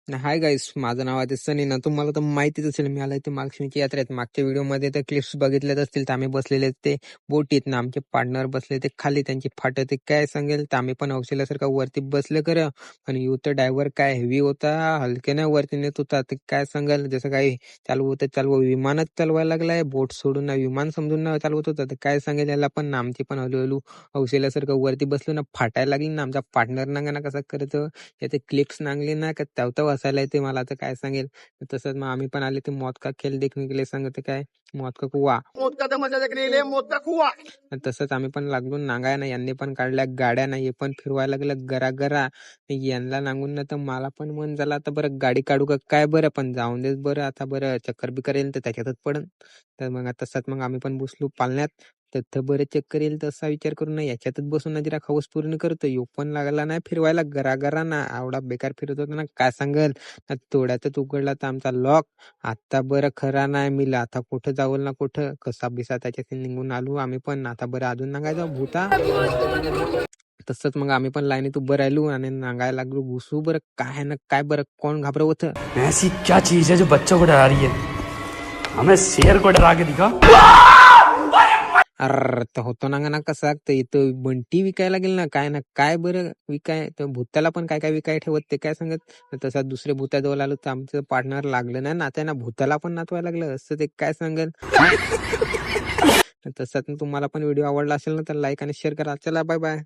Hi guys, माझं नाव आहे सनी ना. तुम्हाला तर माहितीच असेल, मी आलोय ते महालक्ष्मीची यात्रेत. मागच्या व्हिडिओमध्ये तर क्लिप्स बघितलेच असतील. तर आम्ही बसलेले ते बोटीत ना, आमचे पार्टनर बसले ते खाली, त्यांची फाट ते काय सांगेल. तर आम्ही पण हौसल्यासारखं वरती बसले खरं, पण युथ ड्रायव्हर काय हेवी होता, हलक्याने वरती नेत होता. ते काय सांगाल, जसं काही चालू होतं चालू विमानच चालवायला लागलाय, बोट सोडून ना विमान समजून ना चालवत होतं. तर काय सांगेल याला. पण ना आमची पण हळूहळू हौसल्यासारखं वरती बसलो ना, फाटायला लागली ना. आमचा पार्टनर ना कसा करतो, ते क्लिप्स नांगले ना का तवतव हसायला येते मला. तर काय सांगेल. तसंच मग आम्ही पण आले ते मौत का खेळ देखने के लिए, सांगते काय मौत का कुवा. मौत का दरवाजा देखने के लिए मौत का कुआं. तसंच आम्ही पण लागलो नांगाय ना. यांनी पण काढल्या गाड्या ना, हे पण फिरवायला लागलं गरा यांना नांगून ना. तर मला पण मन झालं आता बरं गाडी काढू का काय, बरं पण जाऊन देत बरं. आता बरं चक्कर बिकर येईल तर त्याच्यातच पडन. तर मग तसंच मग आम्ही पण बसलो पालण्यात. तर बरं चक्कर येईल तसा विचार करून ना याच्यातच बसून ना जरा हौस पूर्ण करतो. यो पण लागला नाही फिरवायला गरा ना. आवडा बेकार फिरत होता ना, काय सांगल ना. तोड्यातच उघडला तर आमचा लॉक. आता बरं खरा नाही मिला. आता कुठं जावं ना कुठं, कसा बिसा त्याच्यात निघून आलो आम्ही पण. आता बरं अजून नांगायचा भूता. तसंच मग आम्ही पण लाईनीत उभं राहिलो आणि नांगायला लागलो. घुसू बरं काय ना काय, बरं कोण घाबरवत. ऐसी क्या चीज है जो बच्चों को डरा रही है? हमें शेर को डरा के दिखा। अर तर होतो ना कसा. तर इथं बंटी विकायला गेल ना काय बरं विकाय. तर भूताला पण काय काय विकाय ठेवत ते काय सांगत. तसा दुसरे भूताजवळ आलो तर आमचं पार्टनर लागलं नाही नाचायला, भूताला पण नाचवायला लागलं असं. ते काय सांगल. तसंच तुम्हाला पण व्हिडिओ आवडला असेल ना तर लाईक आणि शेअर करा. चला बाय बाय.